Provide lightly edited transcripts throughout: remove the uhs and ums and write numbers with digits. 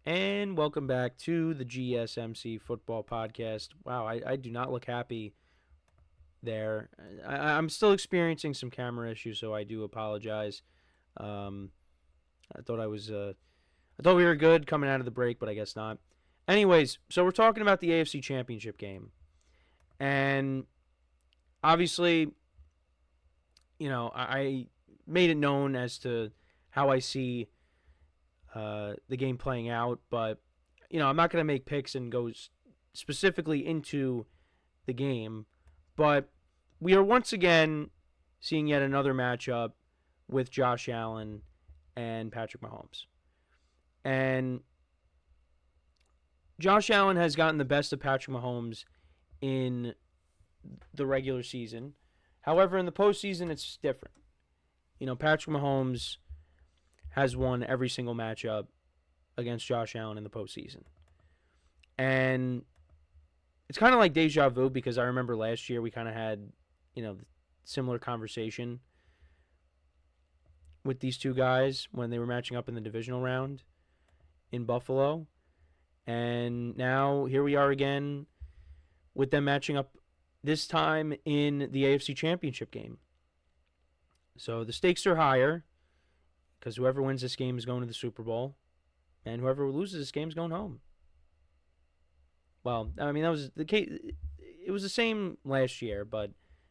And welcome back to the GSMC Football Podcast. Wow, I do not look happy there. I'm still experiencing some camera issues, so I do apologize. Um, I thought I thought we were good coming out of the break, but I guess not. Anyways, so we're talking about the AFC Championship game, and obviously, I made it known as to how I see the game playing out, but I'm not going to make picks and go specifically into the game. But we are once again seeing yet another matchup with Josh Allen and Patrick Mahomes. And Josh Allen has gotten the best of Patrick Mahomes in the regular season. However, in the postseason, it's different. Patrick Mahomes has won every single matchup against Josh Allen in the postseason. And it's kind of like deja vu because I remember last year we kind of had, similar conversation with these two guys when they were matching up in the divisional round in Buffalo. And now here we are again with them matching up this time in the AFC Championship game. So the stakes are higher because whoever wins this game is going to the Super Bowl, and whoever loses this game is going home. Well, I mean, that was the case. It was the same last year, but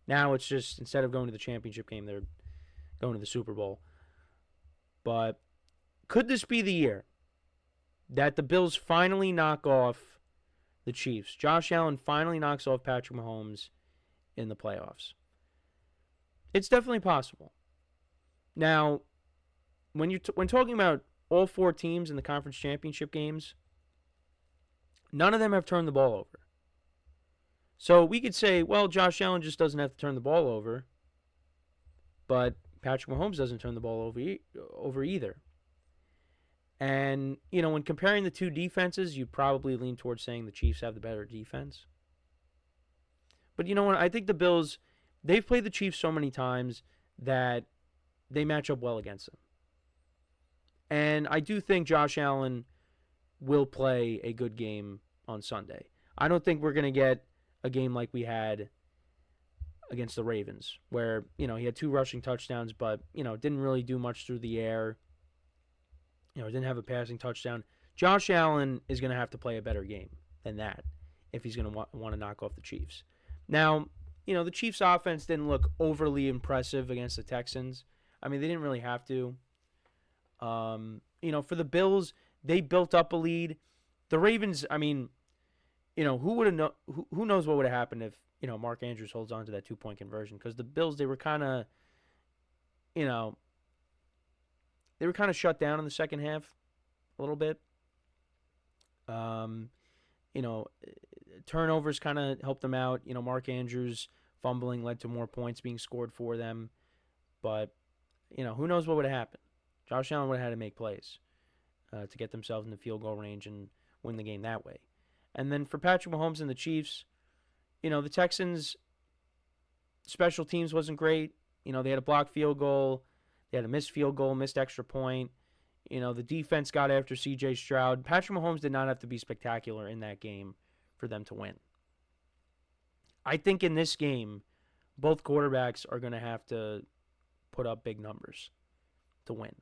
now it's just instead of going to the championship game, they're going to the Super Bowl. But could this be the year that the Bills finally knock off the Chiefs? Josh Allen finally knocks off Patrick Mahomes in the playoffs. It's definitely possible. Now, when talking about all four teams in the conference championship games, none of them have turned the ball over. So we could say, well, Josh Allen just doesn't have to turn the ball over, but Patrick Mahomes doesn't turn the ball over either. And, when comparing the two defenses, you'd probably lean towards saying the Chiefs have the better defense. But you know what? I think the Bills, they've played the Chiefs so many times that they match up well against them. And I do think Josh Allen will play a good game on Sunday. I don't think we're going to get a game like we had against the Ravens, where, he had 2 rushing touchdowns, but, didn't really do much through the air. Didn't have a passing touchdown. Josh Allen is going to have to play a better game than that if he's going to want to knock off the Chiefs. Now, the Chiefs' offense didn't look overly impressive against the Texans. I mean, they didn't really have to. For the Bills, they built up a lead. The Ravens, I mean, who would have who knows what would have happened if, Mark Andrews holds on to that 2-point conversion, because the Bills, they were kind of, shut down in the second half a little bit. Turnovers kind of helped them out. Mark Andrews fumbling led to more points being scored for them. But, who knows what would have happened. Josh Allen would have had to make plays to get themselves in the field goal range and win the game that way. And then for Patrick Mahomes and the Chiefs, the Texans' special teams wasn't great. They had a blocked field goal. They had a missed field goal, missed extra point. The defense got after C.J. Stroud. Patrick Mahomes did not have to be spectacular in that game for them to win. I think in this game, both quarterbacks are going to have to put up big numbers to win.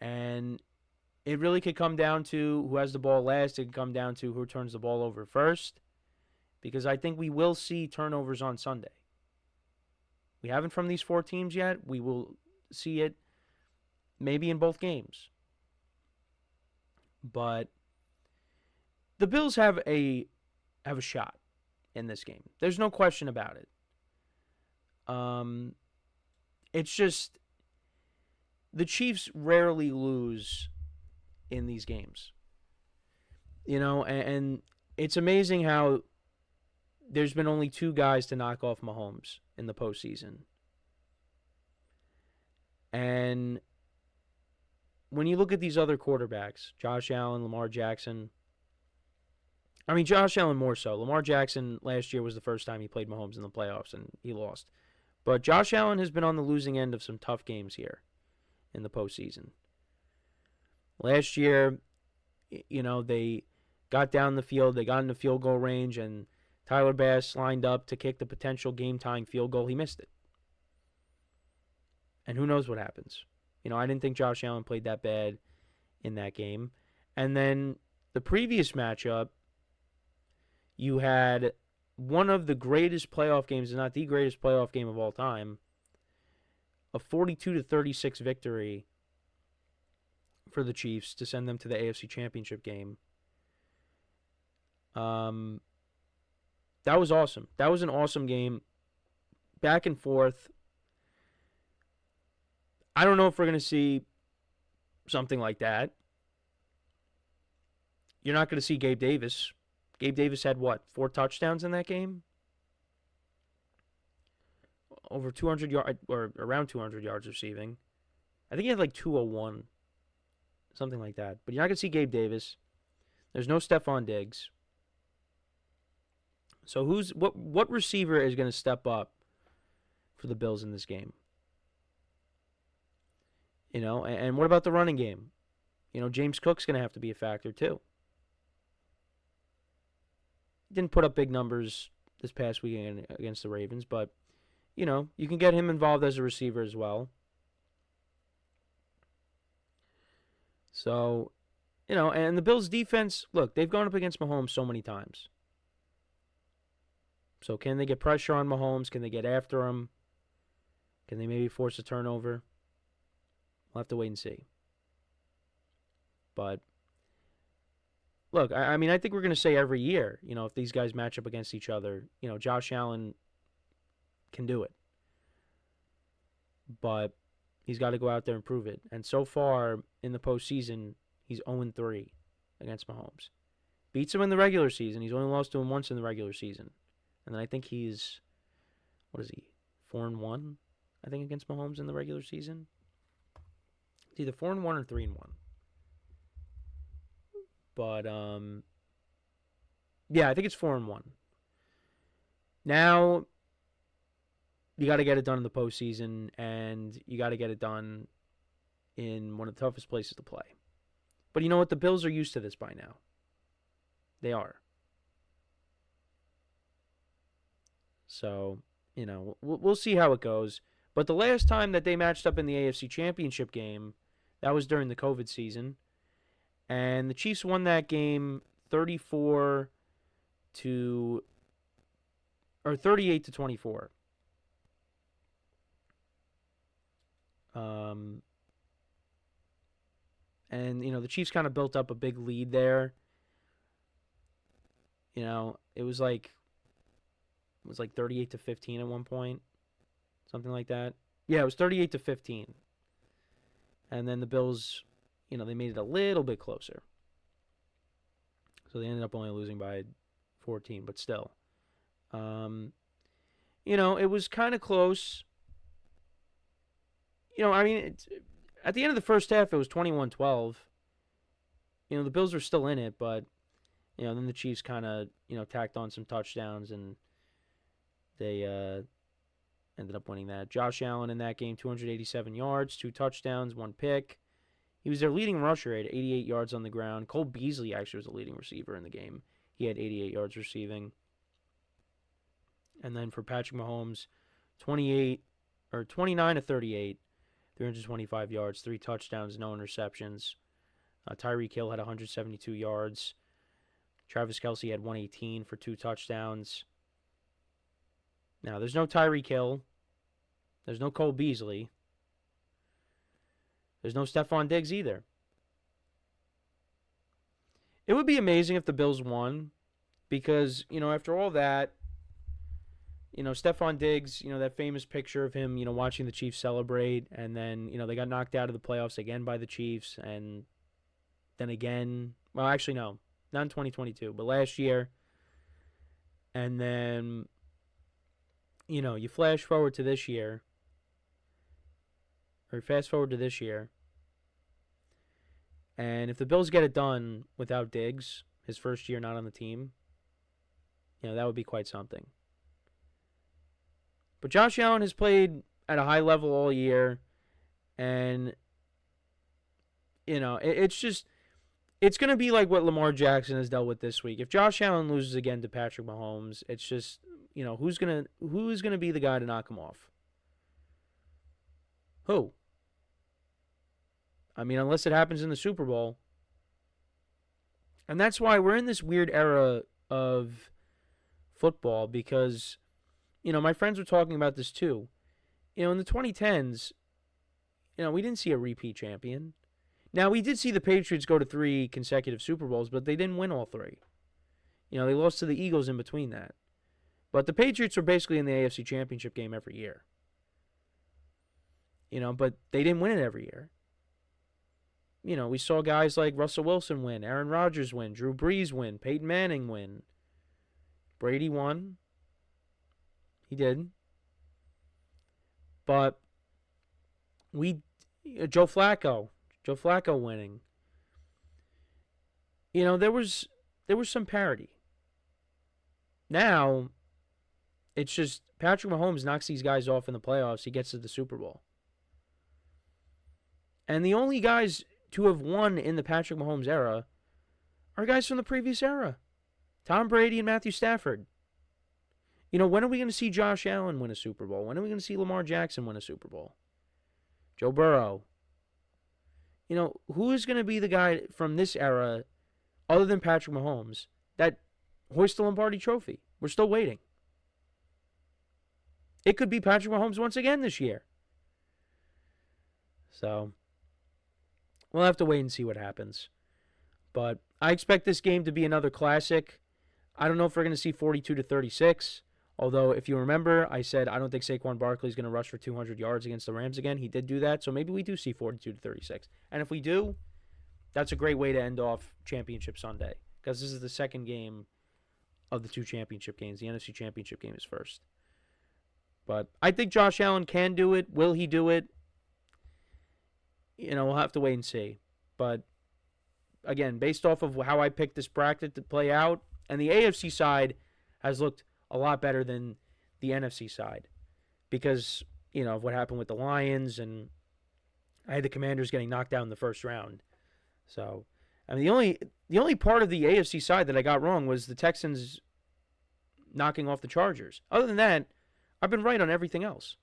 And it really could come down to who has the ball last. It could come down to who turns the ball over first. Because I think we will see turnovers on Sunday. We haven't from these 4 teams yet. We will see it maybe in both games. But the Bills have a shot in this game. There's no question about it. It's just the Chiefs rarely lose in these games. And it's amazing how there's been only 2 guys to knock off Mahomes in the postseason. And when you look at these other quarterbacks, Josh Allen, Lamar Jackson, I mean, Josh Allen more so. Lamar Jackson last year was the first time he played Mahomes in the playoffs, and he lost. But Josh Allen has been on the losing end of some tough games here in the postseason. Last year, they got down the field, they got in the field goal range, and Tyler Bass lined up to kick the potential game-tying field goal. He missed it. And who knows what happens. I didn't think Josh Allen played that bad in that game. And then the previous matchup, you had one of the greatest playoff games, if not the greatest playoff game of all time, a 42-36 victory for the Chiefs to send them to the AFC Championship game. That was awesome. That was an awesome game. Back and forth. I don't know if we're going to see something like that. You're not going to see Gabe Davis. Gabe Davis had, 4 touchdowns in that game? Over 200 yards, or around 200 yards receiving. I think he had 201. Something like that. But you're not going to see Gabe Davis. There's no Stephon Diggs. So what receiver is going to step up for the Bills in this game? And what about the running game? James Cook's going to have to be a factor too. Didn't put up big numbers this past weekend against the Ravens, but you can get him involved as a receiver as well. So, and the Bills' defense, look, they've gone up against Mahomes so many times. So can they get pressure on Mahomes? Can they get after him? Can they maybe force a turnover? We'll have to wait and see. But, look, I think we're going to say every year, if these guys match up against each other, Josh Allen can do it. But he's got to go out there and prove it. And so far in the postseason, he's 0-3 against Mahomes. Beats him in the regular season. He's only lost to him once in the regular season. And then I think he's, 4-1, I think, against Mahomes in the regular season. It's either 4-1 or 3-1. But, yeah, I think it's 4-1. Now, you got to get it done in the postseason, and you got to get it done in one of the toughest places to play. But you know what? The Bills are used to this by now. They are. So, we'll see how it goes. But the last time that they matched up in the AFC Championship game, that was during the COVID season. And the Chiefs won that game 38-24. And, the Chiefs kind of built up a big lead there. It was like 38-15 at one point. Something like that. Yeah, it was 38-15. And then the Bills, they made it a little bit closer. So they ended up only losing by 14, but still. It was kind of close. At the end of the first half, it was 21-12. The Bills were still in it, but, then the Chiefs kind of, tacked on some touchdowns, and they ended up winning that. Josh Allen in that game, 287 yards, 2 touchdowns, 1 pick. He was their leading rusher at 88 yards on the ground. Cole Beasley actually was the leading receiver in the game. He had 88 yards receiving. And then for Patrick Mahomes, 29-38, 325 yards, 3 touchdowns, no interceptions. Tyreek Hill had 172 yards. Travis Kelce had 118 for 2 touchdowns. Now, there's no Tyreek Hill. There's no Cole Beasley. There's no Stephon Diggs either. It would be amazing if the Bills won because, after all that, Stephon Diggs, that famous picture of him, watching the Chiefs celebrate, and then, they got knocked out of the playoffs again by the Chiefs, and then again, well, actually, no, not in 2022, but last year, and then, you fast forward to this year, and if the Bills get it done without Diggs, his first year not on the team, that would be quite something. But Josh Allen has played at a high level all year, and It's just it's going to be like what Lamar Jackson has dealt with this week. If Josh Allen loses again to Patrick Mahomes, it's just, who's going to be the guy to knock him off? Who? I mean, unless it happens in the Super Bowl. And that's why we're in this weird era of football because, my friends were talking about this too. In the 2010s, we didn't see a repeat champion. Now, we did see the Patriots go to 3 consecutive Super Bowls, but they didn't win all 3. They lost to the Eagles in between that. But the Patriots were basically in the AFC Championship game every year. But they didn't win it every year. We saw guys like Russell Wilson win, Aaron Rodgers win, Drew Brees win, Peyton Manning win. Brady won. He did. But Joe Flacco winning. There was some parity. Now, it's just Patrick Mahomes knocks these guys off in the playoffs. He gets to the Super Bowl. And the only guys to have won in the Patrick Mahomes era are guys from the previous era. Tom Brady and Matthew Stafford. When are we going to see Josh Allen win a Super Bowl? When are we going to see Lamar Jackson win a Super Bowl? Joe Burrow. Who is going to be the guy from this era, other than Patrick Mahomes, that hoists the Lombardi Trophy? We're still waiting. It could be Patrick Mahomes once again this year. So, we'll have to wait and see what happens. But I expect this game to be another classic. I don't know if we're going to see 42-36. Although, if you remember, I said I don't think Saquon Barkley is going to rush for 200 yards against the Rams again. He did do that, so maybe we do see 42-36. And if we do, that's a great way to end off Championship Sunday, because this is the second game of the 2 championship games. The NFC Championship game is first. But I think Josh Allen can do it. Will he do it? We'll have to wait and see. But, again, based off of how I picked this bracket to play out, and the AFC side has looked a lot better than the NFC side because, of what happened with the Lions, and I had the Commanders getting knocked out in the first round. So, I mean, the only part of the AFC side that I got wrong was the Texans knocking off the Chargers. Other than that, I've been right on everything else.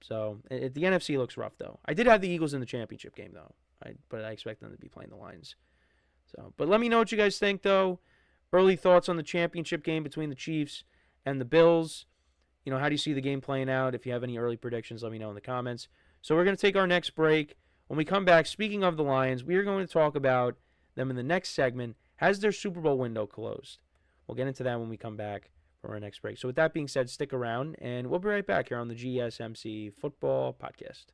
So, the NFC looks rough, though. I did have the Eagles in the championship game, though, but I expect them to be playing the Lions. So, but let me know what you guys think, though. Early thoughts on the championship game between the Chiefs and the Bills. How do you see the game playing out? If you have any early predictions, let me know in the comments. So we're going to take our next break. When we come back, speaking of the Lions, we are going to talk about them in the next segment. Has their Super Bowl window closed? We'll get into that when we come back from our next break. So with that being said, stick around, and we'll be right back here on the GSMC Football Podcast.